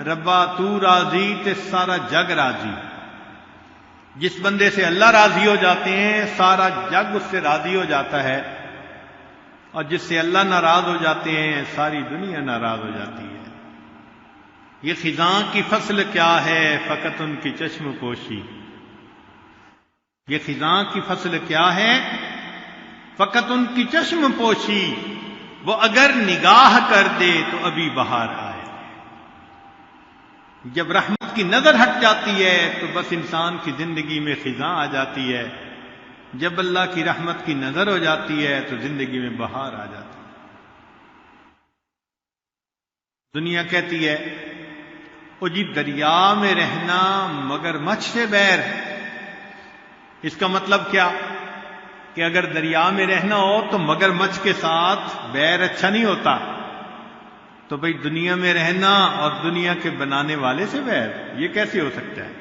ربا تو راضی تے سارا جگ راضی. جس بندے سے اللہ راضی ہو جاتے ہیں سارا جگ اس سے راضی ہو جاتا ہے، اور جس سے اللہ ناراض ہو جاتے ہیں ساری دنیا ناراض ہو جاتی ہے. یہ خزاں کی فصل کیا ہے فقط ان کی چشم پوشی. یہ خزاں کی فصل کیا ہے فقط ان کی چشم پوشی. وہ اگر نگاہ کر دے تو ابھی بہار آئے. جب رحمت کی نظر ہٹ جاتی ہے تو بس انسان کی زندگی میں خزاں آ جاتی ہے. جب اللہ کی رحمت کی نظر ہو جاتی ہے تو زندگی میں بہار آ جاتی ہے. دنیا کہتی ہے او جی دریا میں رہنا مگر مچھ سے بیر. اس کا مطلب کیا کہ اگر دریا میں رہنا ہو تو مگر مچھ کے ساتھ بیر اچھا نہیں ہوتا. تو بھئی دنیا میں رہنا اور دنیا کے بنانے والے سے بیر، یہ کیسے ہو سکتا ہے؟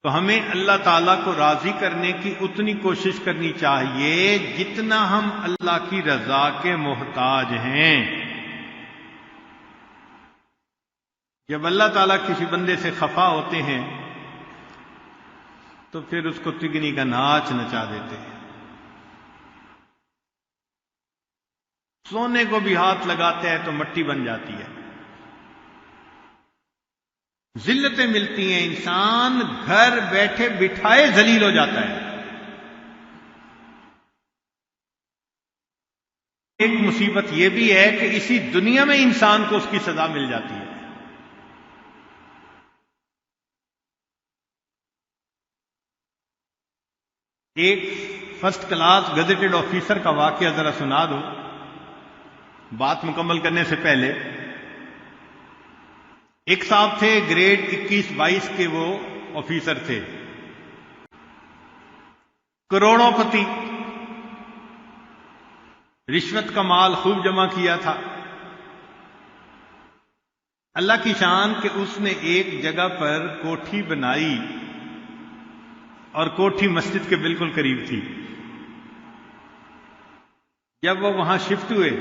تو ہمیں اللہ تعالیٰ کو راضی کرنے کی اتنی کوشش کرنی چاہیے جتنا ہم اللہ کی رضا کے محتاج ہیں. جب اللہ تعالیٰ کسی بندے سے خفا ہوتے ہیں تو پھر اس کو تگنی کا ناچ نچا دیتے ہیں. سونے کو بھی ہاتھ لگاتے ہیں تو مٹی بن جاتی ہے. ذلتیں ملتی ہیں، انسان گھر بیٹھے بٹھائے ذلیل ہو جاتا ہے. ایک مصیبت یہ بھی ہے کہ اسی دنیا میں انسان کو اس کی سزا مل جاتی ہے. ایک فرسٹ کلاس گزیٹڈ آفیسر کا واقعہ ذرا سنا دو بات مکمل کرنے سے پہلے. ایک صاحب تھے گریڈ 21-22 کے، وہ آفیسر تھے، کروڑوں پتی، رشوت کا مال خوب جمع کیا تھا. اللہ کی شان کہ اس نے ایک جگہ پر کوٹھی بنائی اور کوٹھی مسجد کے بالکل قریب تھی. جب وہ وہاں شفٹ ہوئے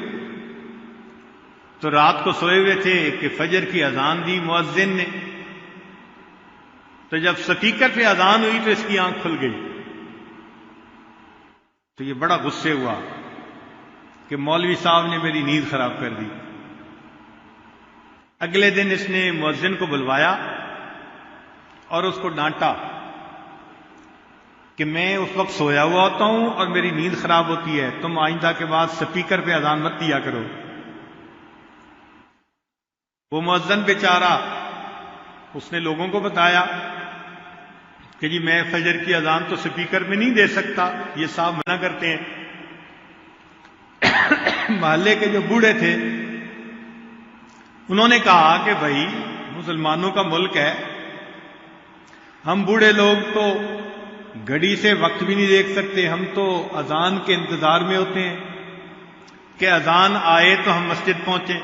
تو رات کو سوئے ہوئے تھے کہ فجر کی اذان دی مؤذن نے. تو جب سپیکر پہ اذان ہوئی تو اس کی آنکھ کھل گئی. تو یہ بڑا غصے ہوا کہ مولوی صاحب نے میری نیند خراب کر دی. اگلے دن اس نے مؤذن کو بلوایا اور اس کو ڈانٹا کہ میں اس وقت سویا ہوا ہوتا ہوں اور میری نیند خراب ہوتی ہے، تم آئندہ کے بعد سپیکر پہ اذان مت دیا کرو. وہ مؤذن بیچارہ اس نے لوگوں کو بتایا کہ جی میں فجر کی اذان تو سپیکر میں نہیں دے سکتا، یہ صاحب منع کرتے ہیں. محلے کے جو بوڑھے تھے انہوں نے کہا کہ بھائی مسلمانوں کا ملک ہے، ہم بوڑھے لوگ تو گھڑی سے وقت بھی نہیں دیکھ سکتے، ہم تو اذان کے انتظار میں ہوتے ہیں کہ اذان آئے تو ہم مسجد پہنچیں.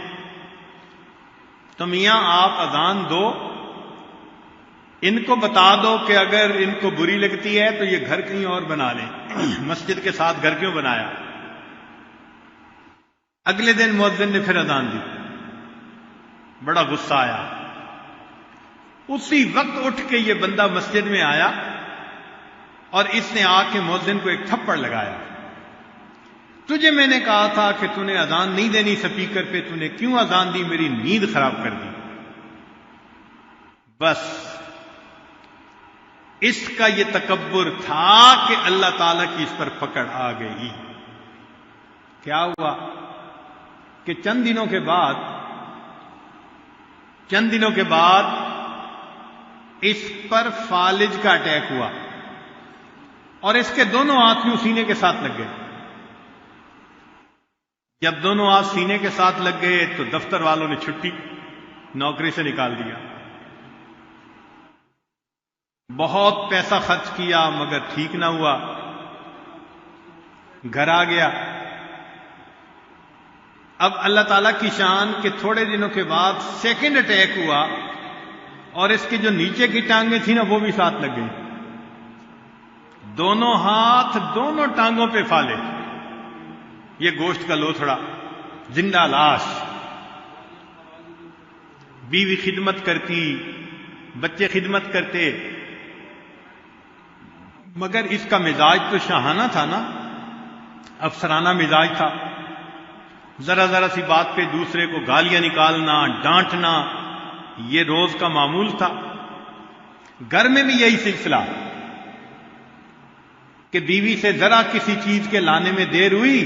تو میاں آپ اذان دو، ان کو بتا دو کہ اگر ان کو بری لگتی ہے تو یہ گھر کہیں اور بنا لیں، مسجد کے ساتھ گھر کیوں بنایا. اگلے دن مؤذن نے پھر اذان دی، بڑا غصہ آیا. اسی وقت اٹھ کے یہ بندہ مسجد میں آیا اور اس نے آ کے مؤذن کو ایک تھپڑ لگایا. تجھے میں نے کہا تھا کہ تو نے اذان نہیں دینی سپیکر پہ، تو نے کیوں اذان دی، میری نیند خراب کر دی. بس اس کا یہ تکبر تھا کہ اللہ تعالیٰ کی اس پر پکڑ آ گئی. کیا ہوا کہ چند دنوں کے بعد اس پر فالج کا اٹیک ہوا اور اس کے دونوں ہاتھ یوں سینے کے ساتھ لگ گئے. جب دونوں ہاتھ سینے کے ساتھ لگ گئے تو دفتر والوں نے چھٹی، نوکری سے نکال دیا. بہت پیسہ خرچ کیا مگر ٹھیک نہ ہوا. گھر آ گیا. اب اللہ تعالیٰ کی شان کہ تھوڑے دنوں کے بعد سیکنڈ اٹیک ہوا اور اس کے جو نیچے کی ٹانگیں تھیں نا وہ بھی ساتھ لگ گئی. دونوں ہاتھ دونوں ٹانگوں پہ پھالے، یہ گوشت کا لوتھڑا، زندہ لاش. بیوی خدمت کرتی، بچے خدمت کرتے، مگر اس کا مزاج تو شاہانہ تھا نا، افسرانہ مزاج تھا۔ ذرا ذرا سی بات پہ دوسرے کو گالیاں نکالنا، ڈانٹنا، یہ روز کا معمول تھا۔ گھر میں بھی یہی سلسلہ کہ بیوی سے ذرا کسی چیز کے لانے میں دیر ہوئی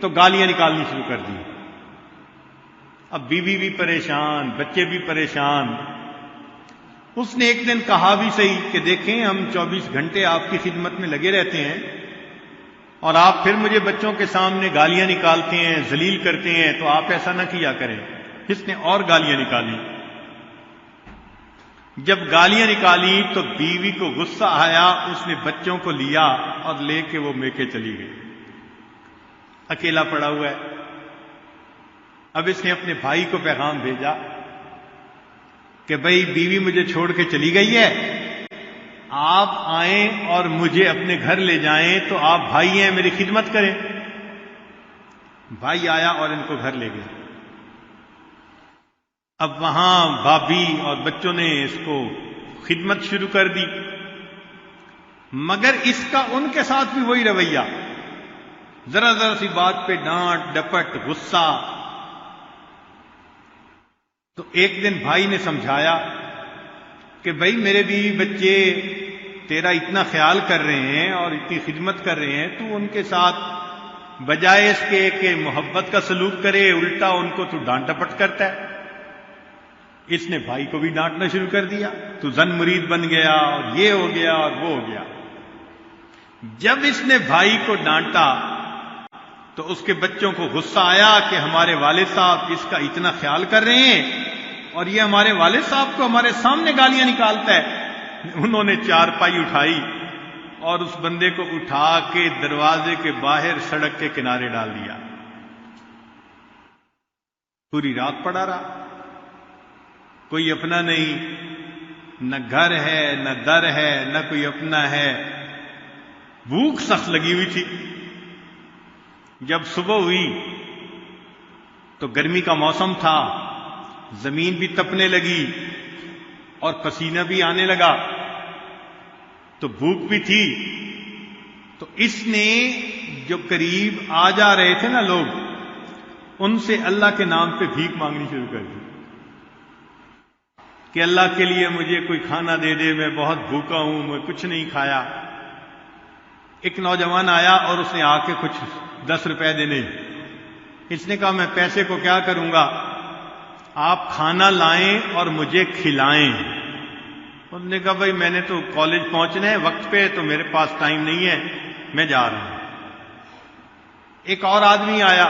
تو گالیاں نکالنی شروع کر دی۔ اب بیوی بھی پریشان، بچے بھی پریشان۔ اس نے ایک دن کہا بھی صحیح کہ دیکھیں ہم 24 گھنٹے آپ کی خدمت میں لگے رہتے ہیں اور آپ پھر مجھے بچوں کے سامنے گالیاں نکالتے ہیں، ذلیل کرتے ہیں، تو آپ ایسا نہ کیا کریں۔ اس نے اور گالیاں نکالی۔ جب گالیاں نکالی تو بیوی کو غصہ آیا، اس نے بچوں کو لیا اور لے کے وہ میکے چلی گئی۔ اکیلا پڑا ہوا ہے۔ اب اس نے اپنے بھائی کو پیغام بھیجا کہ بھائی بیوی مجھے چھوڑ کے چلی گئی ہے، آپ آئیں اور مجھے اپنے گھر لے جائیں، تو آپ بھائی ہیں میری خدمت کریں۔ بھائی آیا اور ان کو گھر لے گیا۔ اب وہاں بھابھی اور بچوں نے اس کو خدمت شروع کر دی، مگر اس کا ان کے ساتھ بھی وہی رویہ، ذرا ذرا سی بات پہ ڈانٹ ڈپٹ، غصہ۔ تو ایک دن بھائی نے سمجھایا کہ بھائی میرے بیوی بچے تیرا اتنا خیال کر رہے ہیں اور اتنی خدمت کر رہے ہیں، تو ان کے ساتھ بجائے اس کے کہ محبت کا سلوک کرے، الٹا ان کو تو ڈانٹ ڈپٹ کرتا ہے۔ اس نے بھائی کو بھی ڈانٹنا شروع کر دیا، تو زن مرید بن گیا اور یہ ہو گیا اور وہ ہو گیا۔ جب اس نے بھائی کو ڈانٹا تو اس کے بچوں کو غصہ آیا کہ ہمارے والد صاحب اس کا اتنا خیال کر رہے ہیں اور یہ ہمارے والد صاحب کو ہمارے سامنے گالیاں نکالتا ہے۔ انہوں نے چارپائی اٹھائی اور اس بندے کو اٹھا کے دروازے کے باہر سڑک کے کنارے ڈال دیا۔ پوری رات پڑا رہا، کوئی اپنا نہیں، نہ گھر ہے نہ در ہے نہ کوئی اپنا ہے، بھوک سخت لگی ہوئی تھی۔ جب صبح ہوئی تو گرمی کا موسم تھا، زمین بھی تپنے لگی اور پسینہ بھی آنے لگا، تو بھوک بھی تھی۔ تو اس نے جو قریب آ جا رہے تھے نا لوگ، ان سے اللہ کے نام پہ بھیک مانگنی شروع کر دی کہ اللہ کے لیے مجھے کوئی کھانا دے دے، میں بہت بھوکا ہوں، میں کچھ نہیں کھایا۔ ایک نوجوان آیا اور اس نے آ کے کچھ 10 روپے دینے۔ اس نے کہا میں پیسے کو کیا کروں گا، آپ کھانا لائیں اور مجھے کھلائیں۔ اس نے کہا بھائی میں نے تو کالج پہنچنا ہے وقت پہ، تو میرے پاس ٹائم نہیں ہے، میں جا رہا ہوں۔ ایک اور آدمی آیا،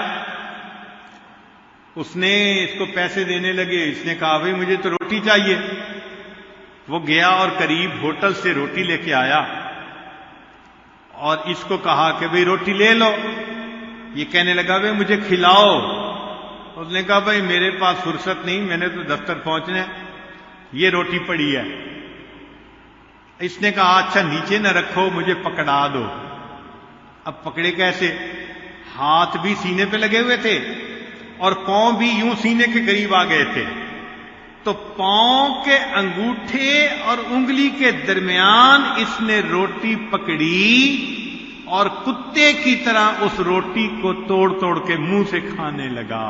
اس نے اس کو پیسے دینے لگے۔ اس نے کہا بھائی مجھے تو روٹی چاہیے۔ وہ گیا اور قریب ہوٹل سے روٹی لے کے آیا اور اس کو کہا کہ بھئی روٹی لے لو۔ یہ کہنے لگا بھئی مجھے کھلاؤ۔ اس نے کہا بھئی میرے پاس فرصت نہیں، میں نے تو دفتر پہنچنا ہے، یہ روٹی پڑی ہے۔ اس نے کہا اچھا نیچے نہ رکھو، مجھے پکڑا دو۔ اب پکڑے کیسے؟ ہاتھ بھی سینے پہ لگے ہوئے تھے اور پاؤں بھی یوں سینے کے قریب آ گئے تھے، تو پاؤں کے انگوٹھے اور انگلی کے درمیان اس نے روٹی پکڑی اور کتے کی طرح اس روٹی کو توڑ توڑ کے منہ سے کھانے لگا۔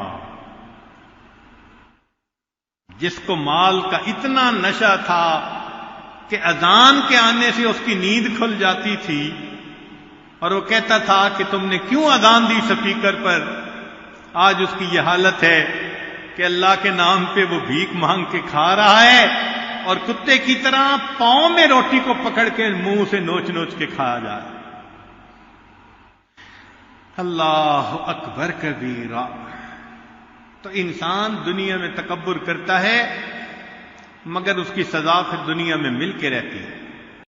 جس کو مال کا اتنا نشہ تھا کہ اذان کے آنے سے اس کی نیند کھل جاتی تھی، اور وہ کہتا تھا کہ تم نے کیوں اذان دی سپیکر پر، آج اس کی یہ حالت ہے کہ اللہ کے نام پہ وہ بھیک مانگ کے کھا رہا ہے اور کتے کی طرح پاؤں میں روٹی کو پکڑ کے منہ سے نوچ نوچ کے کھایا جا رہا ہے۔ اللہ اکبر کبیرہ۔ تو انسان دنیا میں تکبر کرتا ہے مگر اس کی سزا پھر دنیا میں مل کے رہتی ہے۔